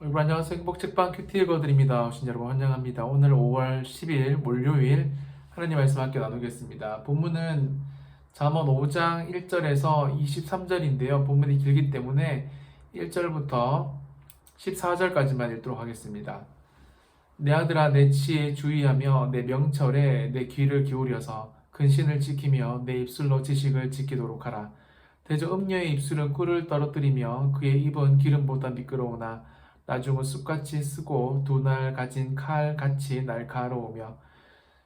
여러분 안녕하세요. 행복책방 큐티 읽어드립니다. 오신 여러분 환영합니다. 오늘 5월 10일 몰요일 하나님 말씀 함께 나누겠습니다. 본문은 잠언 5장 1절에서 23절인데요. 본문이 길기 때문에 1절부터 14절까지만 읽도록 하겠습니다. 내 아들아 내 지혜에 주의하며 내 명철에 내 귀를 기울여서 근신을 지키며 내 입술로 지식을 지키도록 하라. 대저 음녀의 입술은 꿀을 떨어뜨리며 그의 입은 기름보다 미끄러우나 나중은 쑥같이 쓰고 두 날 가진 칼같이 날카로우며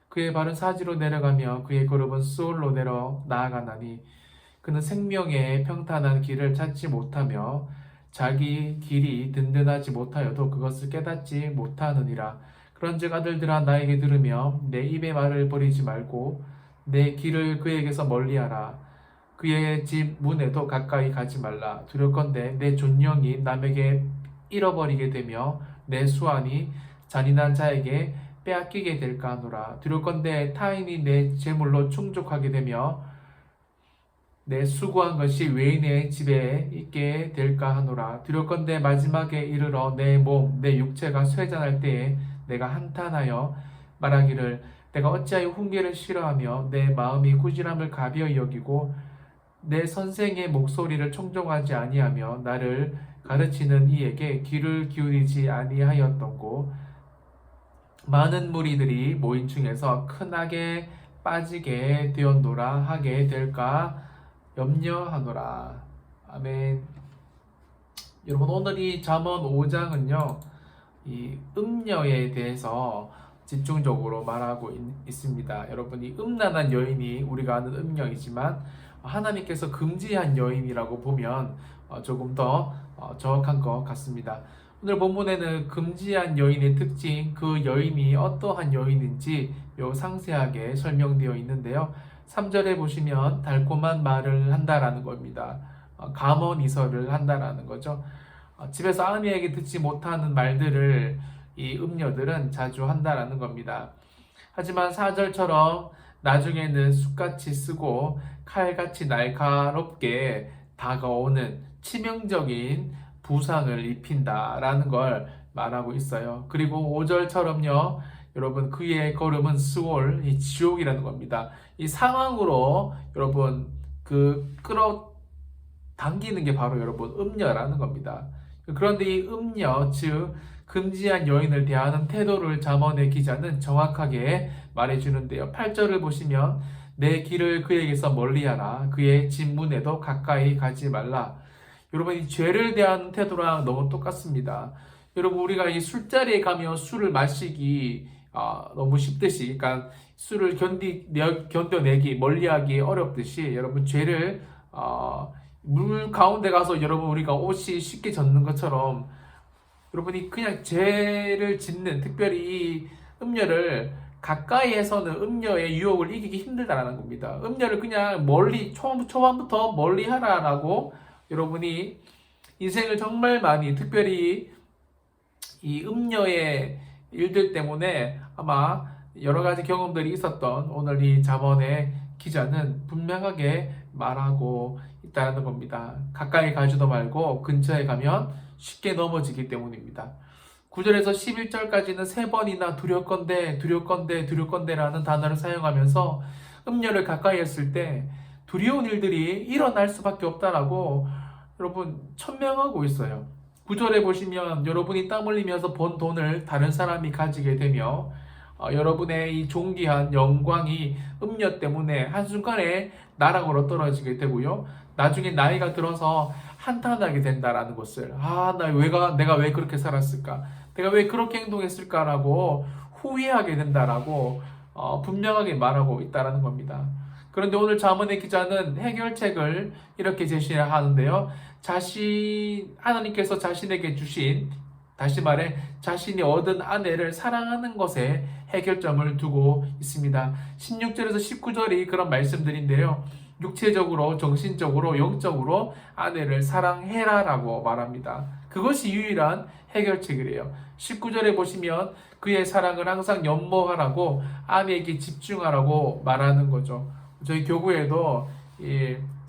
그의 발은 사지로 내려가며 그의 걸음은 수올로 내려 나아가나니 그는 생명의 평탄한 길을 찾지 못하며 자기 길이 든든하지 못하여도 그것을 깨닫지 못하느니라. 그런즉 아들들아 나에게 들으며 내 입의 말을 버리지 말고 내 길을 그에게서 멀리하라. 그의 집 문에도 가까이 가지 말라. 두렵건대 내 존령이 남에게 잃어버리게 되며 내 수완이 잔인한 자에게 빼앗기게 될까 하노라. 두렵건대 타인이 내 재물로 충족하게 되며 내 수고한 것이 외인의 집에 있게 될까 하노라. 두렵건대 마지막에 이르러 내 몸, 내 육체가 쇠잔할 때에 내가 한탄하여 말하기를 내가 어찌하여 훈계를 싫어하며 내 마음이 꾸지람을 가벼이 여기고 내 선생의 목소리를 청종하지 아니하며 나를 가르치는 이에게 귀를 기울이지 아니하였던고. 많은 무리들이 모인 중에서 큰악에 빠지게 되었노라 하게 될까 염려하노라. 아멘. 여러분 오늘 이 잠언 5장은요 이 음녀에 대해서 집중적으로 말하고 있습니다. 여러분 이 음란한 여인이 우리가 아는 음녀이지만 하나님께서 금지한 여인이라고 보면 조금 더 정확한 것 같습니다. 오늘 본문에는 금지한 여인의 특징, 그 여인이 어떠한 여인인지 상세하게 설명되어 있는데요. 3절에 보시면 달콤한 말을 한다라는 겁니다. 감언이설을 한다라는 거죠. 집에서 아내에게 듣지 못하는 말들을 이 음녀들은 자주 한다라는 겁니다. 하지만 4절처럼 나중에는 쑥같이 쓰고 칼같이 날카롭게 다가오는 치명적인 부상을 입힌다라는 걸 말하고 있어요. 그리고 5절처럼요, 여러분 그의 걸음은 스올, 이 지옥이라는 겁니다. 이 상황으로 여러분 그 끌어당기는 게 바로 여러분 음녀라는 겁니다. 그런데 이 음녀, 즉 금지한 여인을 대하는 태도를 잠언의 기자는 정확하게 말해주는데요. 8절을 보시면 내 길을 그에게서 멀리하라. 그의 집 문에도 가까이 가지 말라. 여러분 이 죄를 대하는 태도랑 너무 똑같습니다. 여러분 우리가 이 술자리에 가면 술을 마시기 너무 쉽듯이, 그러니까 술을 견뎌내기, 멀리하기 어렵듯이 여러분 죄를 물 가운데 가서 여러분 우리가 옷이 쉽게 젖는 것처럼 여러분이 그냥 죄를 짓는, 특별히 이 음녀를 가까이에서는 음녀의 유혹을 이기기 힘들다라는 겁니다. 음녀를 그냥 멀리 초반부터 멀리 하라라고 여러분이 인생을 정말 많이, 특별히 이 음녀의 일들 때문에 아마 여러 가지 경험들이 있었던 오늘 이 잠언의 기자는 분명하게 말하고 있다는 겁니다. 가까이 가지도 말고 근처에 가면 쉽게 넘어지기 때문입니다. 9절에서 11절까지는 3번이나 두렵건대라는 단어를 사용하면서 음녀를 가까이 했을 때 두려운 일들이 일어날 수밖에 없다라고 여러분 천명하고 있어요. 9절에 보시면 여러분이 땀 흘리면서 번 돈을 다른 사람이 가지게 되며 여러분의 이 존귀한 영광이 음녀 때문에 한순간에 나락으로 떨어지게 되고요. 나중에 나이가 들어서 한탄하게 된다라는 것을, 내가 왜 그렇게 살았을까? 내가 왜 그렇게 행동했을까라고 후회하게 된다라고 분명하게 말하고 있다라는 겁니다. 그런데 오늘 잠언의 기자는 해결책을 이렇게 제시하는데요. 하나님께서 자신에게 주신, 다시 말해 자신이 얻은 아내를 사랑하는 것에 해결점을 두고 있습니다. 16절에서 19절이 그런 말씀들인데요. 육체적으로, 정신적으로, 영적으로 아내를 사랑해라라고 말합니다. 그것이 유일한 해결책이래요. 19절에 보시면 그의 사랑을 항상 연모하라고, 아내에게 집중하라고 말하는 거죠. 저희 교구에도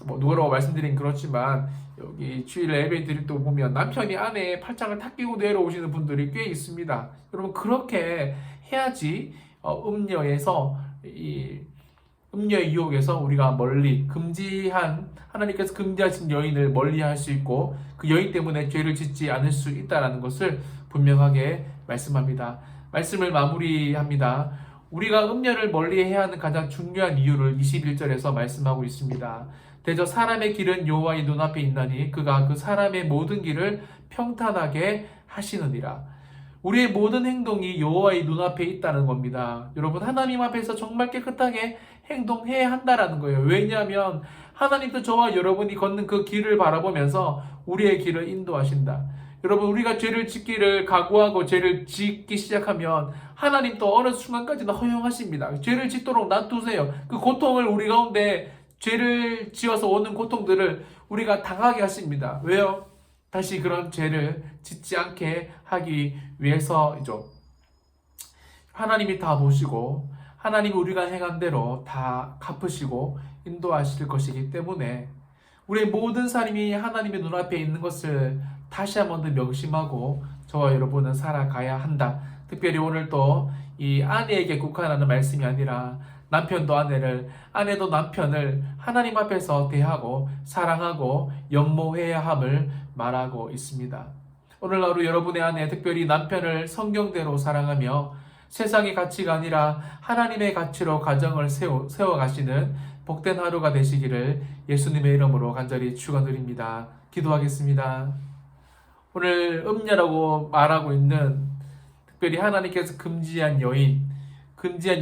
뭐 누구라고 말씀드린 그렇지만 여기 주일 예배 드릴 때 보면 남편이 아내의 팔짱을 탁 끼고 내려오시는 분들이 꽤 있습니다. 여러분 그렇게 해야지 음녀에서 이 음녀의 유혹에서 우리가 멀리 금지한 하나님께서 금지하신 여인을 멀리할 수 있고 그 여인 때문에 죄를 짓지 않을 수 있다라는 것을 분명하게 말씀합니다. 말씀을 마무리합니다. 우리가 음녀를 멀리해야 하는 가장 중요한 이유를 21절에서 말씀하고 있습니다. 대저 사람의 길은 여호와의 눈앞에 있나니 그가 그 사람의 모든 길을 평탄하게 하시느니라. 우리의 모든 행동이 여호와의 눈앞에 있다는 겁니다. 여러분 하나님 앞에서 정말 깨끗하게 행동해야 한다라는 거예요. 왜냐하면 하나님도 저와 여러분이 걷는 그 길을 바라보면서 우리의 길을 인도하신다. 여러분 우리가 죄를 짓기를 각오하고 죄를 짓기 시작하면 하나님도 어느 순간까지는 허용하십니다. 죄를 짓도록 놔두세요. 그 고통을 우리 가운데 죄를 지어서 오는 고통들을 우리가 당하게 하십니다. 왜요? 다시 그런 죄를 짓지 않게 하기 위해서이죠. 하나님이 다 보시고 하나님이 우리가 행한 대로 다 갚으시고 인도하실 것이기 때문에 우리의 모든 삶이 하나님의 눈앞에 있는 것을 다시 한번 더 명심하고 저와 여러분은 살아가야 한다. 특별히 오늘 또 이 아내에게 국한하는 말씀이 아니라 남편도 아내를, 아내도 남편을 하나님 앞에서 대하고 사랑하고 연모해야 함을 말하고 있습니다. 오늘 하루 여러분의 아내, 특별히 남편을 성경대로 사랑하며 세상의 가치가 아니라 하나님의 가치로 가정을 세워가시는 복된 하루가 되시기를 예수님의 이름으로 간절히 축원드립니다. 기도하겠습니다. 오늘 음녀라고 말하고 있는 특별히 하나님께서 금지한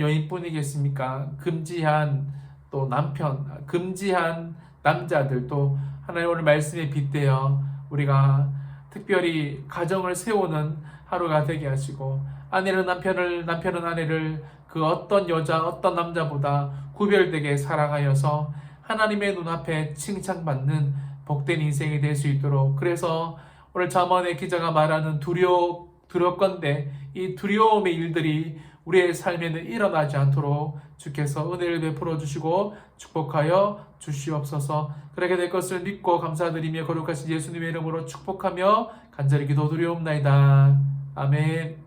여인뿐이겠습니까? 금지한 또 남편, 금지한 남자들 또 하나님 오늘 말씀에 빗대어 우리가 특별히 가정을 세우는 하루가 되게 하시고 아내는 남편을, 남편은 아내를 그 어떤 여자, 어떤 남자보다 구별되게 사랑하여서 하나님의 눈앞에 칭찬받는 복된 인생이 될 수 있도록 그래서 오늘 잠언의 기자가 말하는 두렵건대 이 두려움의 일들이 우리의 삶에는 일어나지 않도록 주께서 은혜를 베풀어 주시고 축복하여 주시옵소서. 그렇게 될 것을 믿고 감사드리며 거룩하신 예수님의 이름으로 축복하며 간절히 기도드리옵나이다. 아멘.